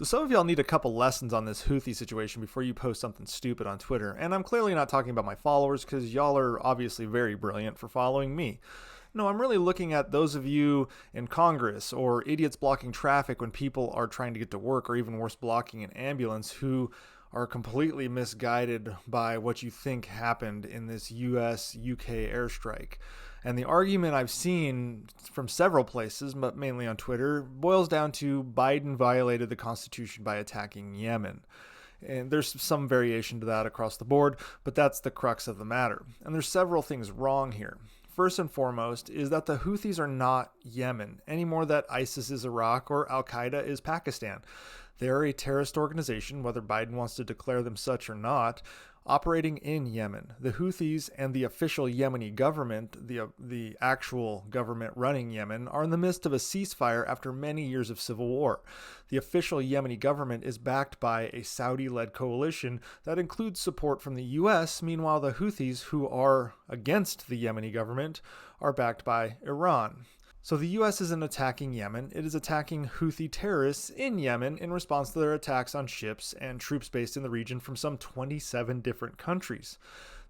So some of y'all need a couple lessons on this Houthi situation before you post something stupid on Twitter. And I'm clearly not talking about my followers because y'all are obviously very brilliant for following me. No, I'm really looking at those of you in Congress or idiots blocking traffic when people are trying to get to work, or even worse, blocking an ambulance, who are completely misguided by what you think happened in this US-UK airstrike. And the argument I've seen from several places, but mainly on Twitter, boils down to Biden violated the Constitution by attacking Yemen. And there's some variation to that across the board, but that's the crux of the matter. And there's several things wrong here. First and foremost is that the Houthis are not Yemen, any more that ISIS is Iraq or Al-Qaeda is Pakistan. They are a terrorist organization, whether Biden wants to declare them such or not, operating in Yemen. The Houthis and the official Yemeni government, the actual government running Yemen, are in the midst of a ceasefire after many years of civil war. The official Yemeni government is backed by a Saudi-led coalition that includes support from the US. Meanwhile, the Houthis, who are against the Yemeni government, are backed by Iran. So the U.S. isn't attacking Yemen, it is attacking Houthi terrorists in Yemen in response to their attacks on ships and troops based in the region from some 27 different countries.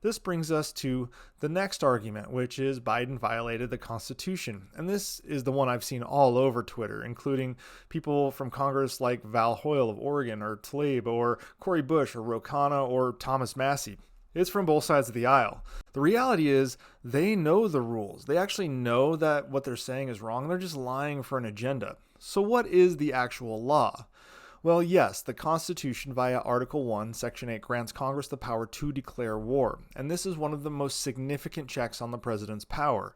This brings us to the next argument, which is Biden violated the Constitution. And this is the one I've seen all over Twitter, including people from Congress like Val Hoyle of Oregon, or Tlaib, or Cori Bush, or Ro Khanna, or Thomas Massie. It's from both sides of the aisle. The reality is they know the rules. They actually know that what they're saying is wrong. They're just lying for an agenda. So what is the actual law? Well, yes, the Constitution via Article 1, Section 8 grants Congress the power to declare war. And this is one of the most significant checks on the president's power.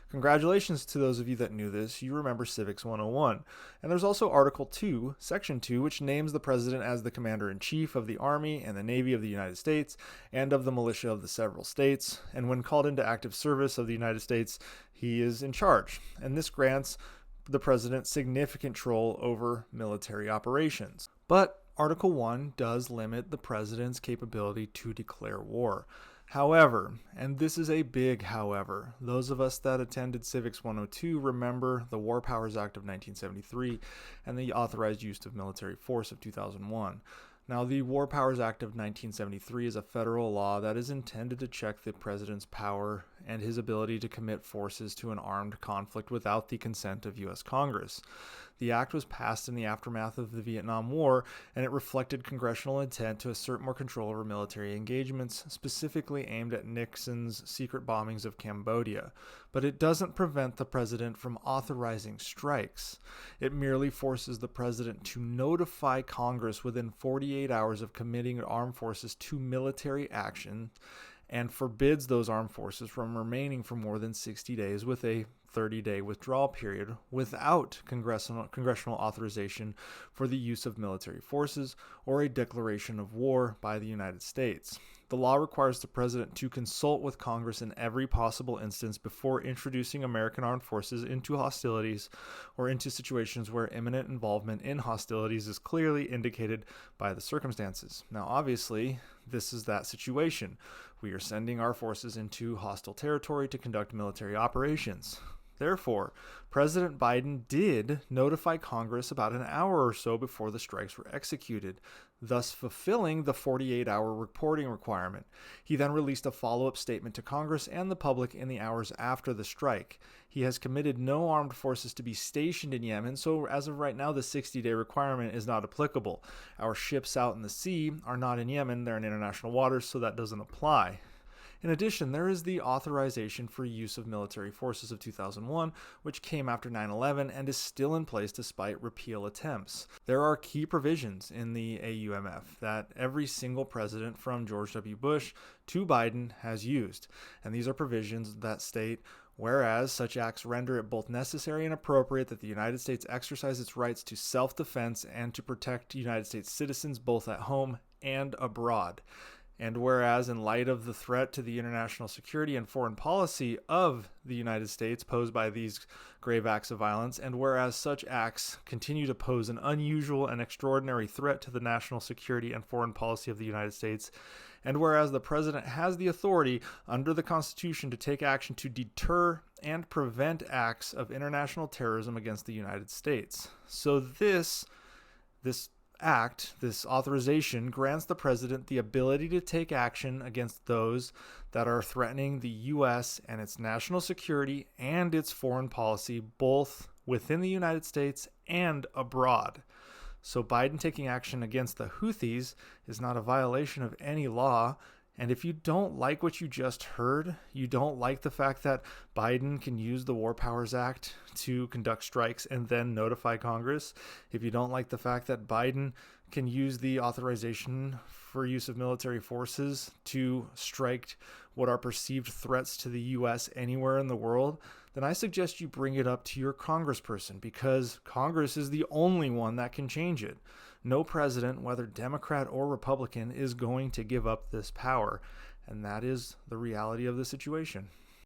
Congratulations to those of you that knew this. You remember Civics 101. And there's also Article 2, Section 2, which names the president as the commander-in-chief of the Army and the Navy of the United States and of the militia of the several states. And when called into active service of the United States, he is in charge. And this grants the president significant control over military operations. But Article 1 does limit the president's capability to declare war. However, and this is a big however, those of us that attended Civics 102 remember the War Powers Act of 1973 and the authorized use of military force of 2001. Now, the War Powers Act of 1973 is a federal law that is intended to check the president's power and his ability to commit forces to an armed conflict without the consent of U.S. Congress. The act was passed in the aftermath of the Vietnam War, and it reflected congressional intent to assert more control over military engagements, specifically aimed at Nixon's secret bombings of Cambodia. But it doesn't prevent the president from authorizing strikes. It merely forces the president to notify Congress within 48 hours of committing armed forces to military action, and forbids those armed forces from remaining for more than 60 days with a 30-day withdrawal period without congressional authorization for the use of military forces or a declaration of war by the United States. The law requires the president to consult with Congress in every possible instance before introducing American armed forces into hostilities or into situations where imminent involvement in hostilities is clearly indicated by the circumstances. Now, obviously, this is that situation. We are sending our forces into hostile territory to conduct military operations. Therefore, President Biden did notify Congress about an hour or so before the strikes were executed, thus fulfilling the 48-hour reporting requirement. He then released a follow-up statement to Congress and the public in the hours after the strike. He has committed no armed forces to be stationed in Yemen, so as of right now, the 60-day requirement is not applicable. Our ships out in the sea are not in Yemen, they're in international waters, so that doesn't apply. In addition, there is the authorization for use of military forces of 2001, which came after 9/11 and is still in place despite repeal attempts. There are key provisions in the AUMF that every single president from George W. Bush to Biden has used, and these are provisions that state, whereas such acts render it both necessary and appropriate that the United States exercise its rights to self-defense and to protect United States citizens both at home and abroad. And whereas in light of the threat to the international security and foreign policy of the United States posed by these grave acts of violence, and whereas such acts continue to pose an unusual and extraordinary threat to the national security and foreign policy of the United States, and whereas the president has the authority under the Constitution to take action to deter and prevent acts of international terrorism against the United States. So this act, this authorization, grants the president the ability to take action against those that are threatening the U.S. and its national security and its foreign policy, both within the United States and abroad. So Biden taking action against the Houthis is not a violation of any law. And if you don't like what you just heard, you don't like the fact that Biden can use the War Powers Act to conduct strikes and then notify Congress, if you don't like the fact that Biden can use the authorization for use of military forces to strike what are perceived threats to the U.S. anywhere in the world, then I suggest you bring it up to your congressperson, because Congress is the only one that can change it. No president, whether Democrat or Republican, is going to give up this power. And that is the reality of the situation.